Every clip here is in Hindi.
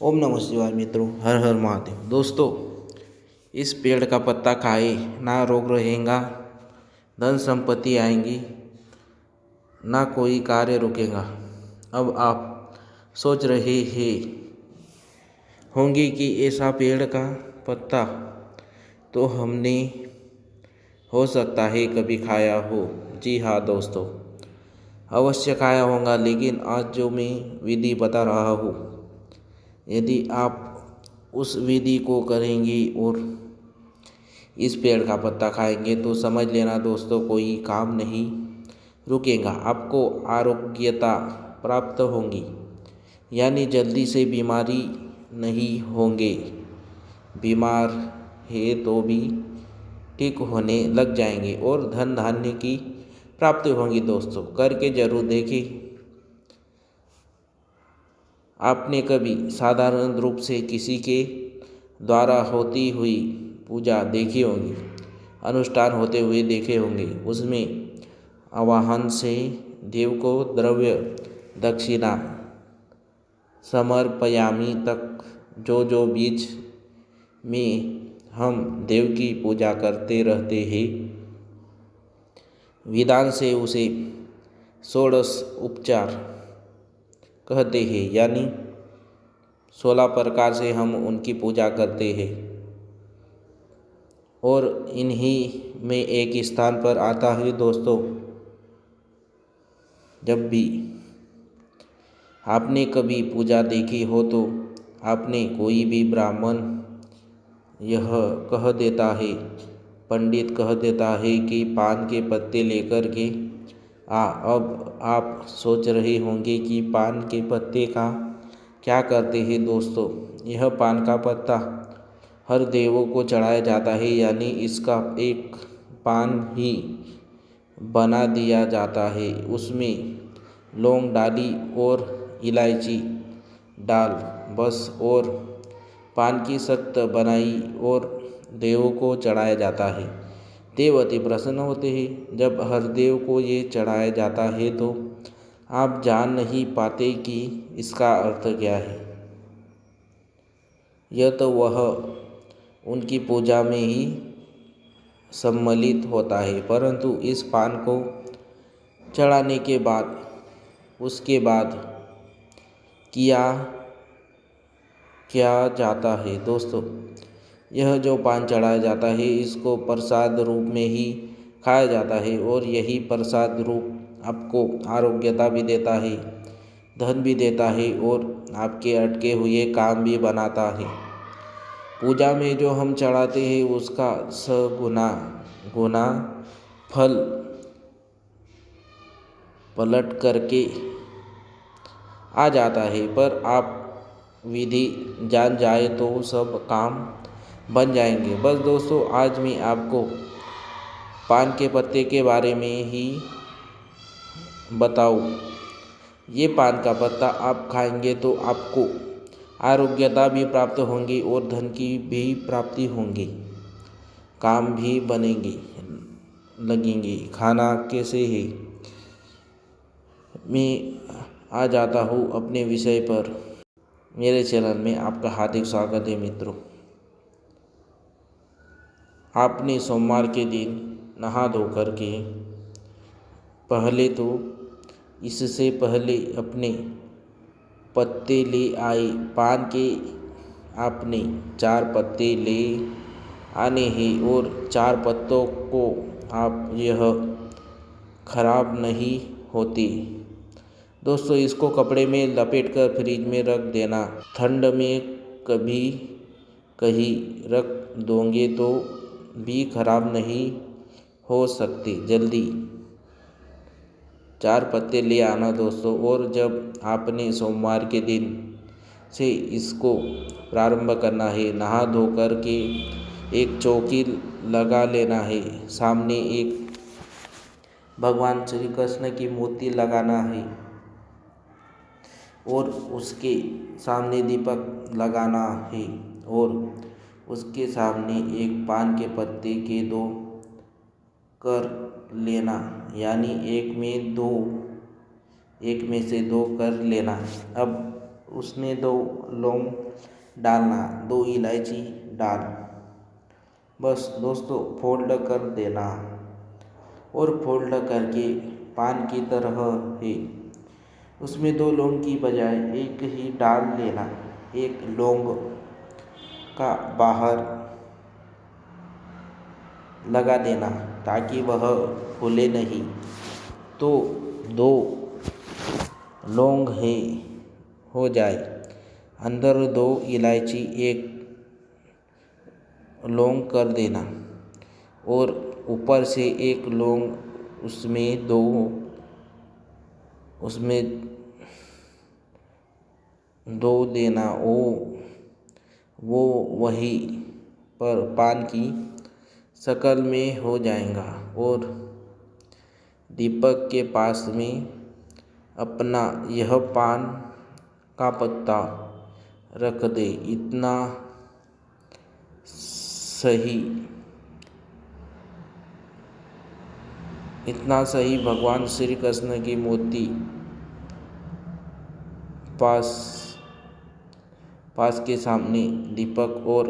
ओम नमः शिवाय मित्रों, हर हर महादेव। दोस्तों, इस पेड़ का पत्ता खाए ना रोग रहेगा, धन संपत्ति आएंगी, ना कोई कार्य रुकेगा। अब आप सोच रहे हैं होंगे कि ऐसा पेड़ का पत्ता तो हमने हो सकता है कभी खाया हो। जी हाँ दोस्तों, अवश्य खाया होगा, लेकिन आज जो मैं विधि बता रहा हूँ, यदि आप उस विधि को करेंगे और इस पेड़ का पत्ता खाएंगे तो समझ लेना दोस्तों, कोई काम नहीं रुकेगा। आपको आरोग्यता प्राप्त होगी, यानी जल्दी से बीमारी नहीं होंगे। बीमार है तो भी ठीक होने लग जाएंगे और धन धान्य की प्राप्ति होगी। दोस्तों, करके जरूर देखिए। आपने कभी साधारण रूप से किसी के द्वारा होती हुई पूजा देखी होगी, अनुष्ठान होते हुए देखे होंगे। उसमें आवाहन से देव को द्रव्य दक्षिणा समर्पयामि तक जो बीच में हम देव की पूजा करते रहते हैं, विधान से उसे षोडश उपचार कहते हैं, यानी 16 प्रकार से हम उनकी पूजा करते हैं। और इन्हीं में एक स्थान पर आता है दोस्तों, जब भी आपने कभी पूजा देखी हो तो आपने कोई भी ब्राह्मण यह कह देता है, पंडित कह देता है कि पान के पत्ते लेकर के अब आप सोच रहे होंगे कि पान के पत्ते का क्या करते हैं। दोस्तों, यह पान का पत्ता हर देवों को चढ़ाया जाता है, यानी इसका एक पान ही बना दिया जाता है। उसमें लौंग डाली और इलायची डाल बस, और पान की सख्त बनाई और देवों को चढ़ाया जाता है। देव अति प्रसन्न होते हैं। जब हर देव को ये चढ़ाया जाता है तो आप जान नहीं पाते कि इसका अर्थ क्या है। यह तो वह उनकी पूजा में ही सम्मिलित होता है, परंतु इस पान को चढ़ाने के बाद उसके बाद किया जाता है दोस्तों, यह जो पान चढ़ाया जाता है इसको प्रसाद रूप में ही खाया जाता है, और यही प्रसाद रूप आपको आरोग्यता भी देता है, धन भी देता है और आपके अटके हुए काम भी बनाता है। पूजा में जो हम चढ़ाते हैं उसका गुना फल पलट करके आ जाता है, पर आप विधि जान जाए तो सब काम बन जाएंगे। बस दोस्तों, आज मैं आपको पान के पत्ते के बारे में ही बताऊं। ये पान का पत्ता आप खाएंगे तो आपको आरोग्यता भी प्राप्त होंगी और धन की भी प्राप्ति होंगी, काम भी बनेंगे लगेंगे। खाना कैसे है, मैं आ जाता हूँ अपने विषय पर। मेरे चैनल में आपका हार्दिक स्वागत है मित्रों। आपने सोमवार के दिन नहा धो कर के पहले तो इससे पहले अपने पत्ते ले आए। पान के आपने 4 पत्ते ले आने हैं और 4 पत्तों को आप यह खराब नहीं होते दोस्तों, इसको कपड़े में लपेट कर फ्रिज में रख देना। ठंड में कभी कहीं रख दोगे तो भी खराब नहीं हो सकते। जल्दी 4 पत्ते ले आना दोस्तों, और जब आपने सोमवार के दिन से इसको प्रारंभ करना है, नहा धो कर के एक चौकी लगा लेना है। सामने एक भगवान श्री कृष्ण की मूर्ति लगाना है और उसके सामने दीपक लगाना है, और उसके सामने एक पान के पत्ते के 2 कर लेना, यानी एक में से 2 कर लेना। अब उसमें 2 लौंग डालना, 2 इलायची डाल, बस दोस्तों फोल्ड कर देना और फोल्ड करके पान की तरह है उसमें 2 लौंग की बजाय एक ही डाल लेना। एक लौंग का बाहर लगा देना ताकि वह फूले नहीं। तो 2 लौंग है हो जाए, अंदर 2 इलायची 1 लौंग कर देना और ऊपर से 1 लौंग उसमें दो देना। वो वही पर पान की शक्ल में हो जाएगा और दीपक के पास में अपना यह पान का पत्ता रख दे। इतना सही भगवान श्री कृष्ण की मूर्ति पास के सामने दीपक और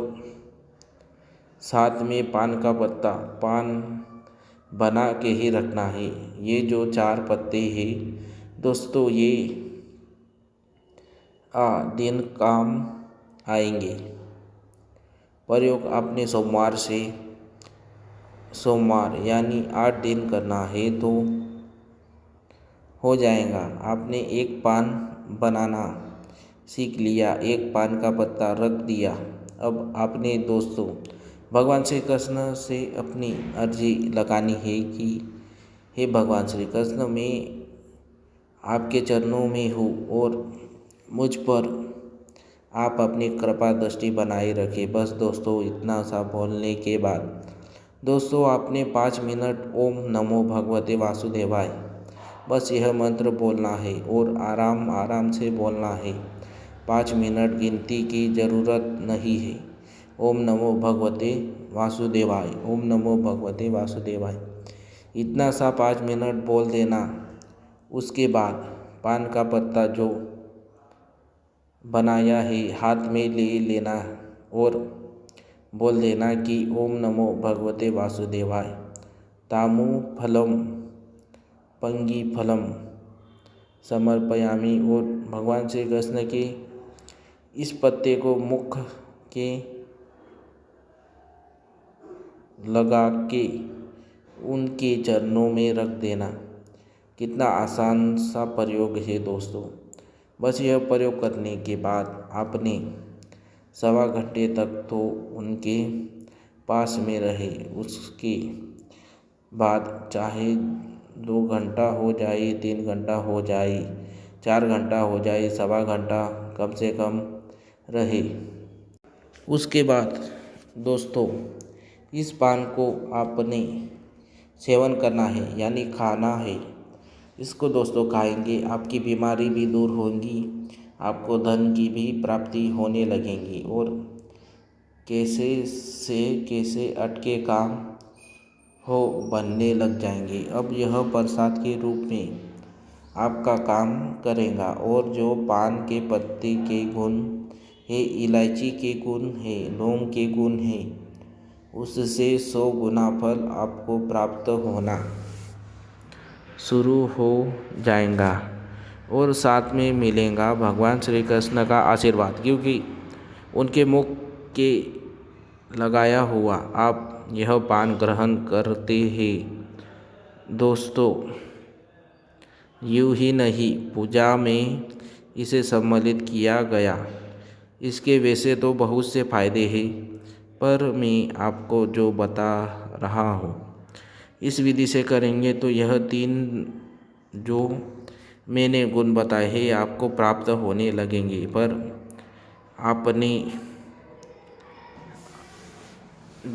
साथ में पान का पत्ता, पान बना के ही रखना है। ये जो 4 पत्ते हैं दोस्तों, ये दिन काम आएंगे। प्रयोग आपने सोमवार यानी 8 दिन करना है तो हो जाएगा। आपने 1 पान बनाना सीख लिया, 1 पान का पत्ता रख दिया। अब आपने दोस्तों भगवान श्री कृष्ण से अपनी अर्जी लगानी है कि हे भगवान श्री कृष्ण, मैं आपके चरणों में हूँ और मुझ पर आप अपनी कृपा दृष्टि बनाए रखें। बस दोस्तों इतना सा बोलने के बाद दोस्तों आपने 5 मिनट ओम नमो भगवते वासुदेवाय बस यह मंत्र बोलना है और आराम से बोलना है। 5 मिनट गिनती की ज़रूरत नहीं है। ओम नमो भगवते वासुदेवाय, ओम नमो भगवते वासुदेवाय, इतना सा 5 मिनट बोल देना। उसके बाद पान का पत्ता जो बनाया है हाथ में ले लेना और बोल देना कि ओम नमो भगवते वासुदेवाय, तामू फलम पंगी फलम समर्पयामि, और भगवान श्री कृष्ण के इस पत्ते को मुख के लगा के उनके चरणों में रख देना। कितना आसान सा प्रयोग है दोस्तों। बस यह प्रयोग करने के बाद आपने 1.25 घंटे तक तो उनके पास में रहे। उसके बाद चाहे 2 घंटा हो जाए, 3 घंटा हो जाए, 4 घंटा हो जाए, 1.25 घंटा कम से कम रहे। उसके बाद दोस्तों इस पान को आपने सेवन करना है यानी खाना है। इसको दोस्तों खाएंगे आपकी बीमारी भी दूर होगी, आपको धन की भी प्राप्ति होने लगेगी और कैसे से कैसे अटके काम हो बनने लग जाएंगे। अब यह प्रसाद के रूप में आपका काम करेगा और जो पान के पत्ते के गुण है, इलायची के गुण है, लौंग के गुण है, उससे 100 गुना फल आपको प्राप्त होना शुरू हो जाएगा और साथ में मिलेगा भगवान श्री कृष्ण का आशीर्वाद, क्योंकि उनके मुख के लगाया हुआ आप यह पान ग्रहण करते हैं। दोस्तों यूँ ही नहीं, पूजा में इसे सम्मिलित किया गया। इसके वैसे तो बहुत से फ़ायदे हैं, पर मैं आपको जो बता रहा हूँ इस विधि से करेंगे तो यह 3 जो मैंने गुण बताए हैं आपको प्राप्त होने लगेंगे। पर आपने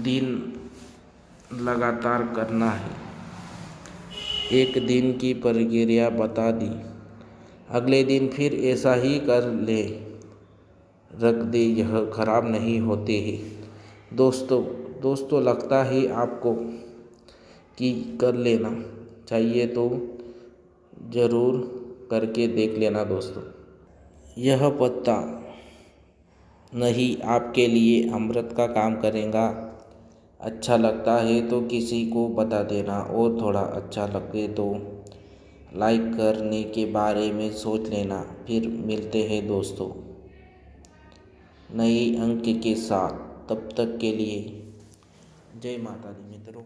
दिन लगातार करना है। 1 दिन की प्रक्रिया बता दी, अगले दिन फिर ऐसा ही कर ले, रख दे, यह खराब नहीं होते हैं। दोस्तों लगता है आपको कि कर लेना चाहिए तो ज़रूर करके देख लेना दोस्तों। यह पत्ता नहीं आपके लिए अमृत का काम करेगा। अच्छा लगता है तो किसी को बता देना और थोड़ा अच्छा लगे तो लाइक करने के बारे में सोच लेना। फिर मिलते हैं दोस्तों नए अंक के साथ, तब तक के लिए जय माता दी मित्रों।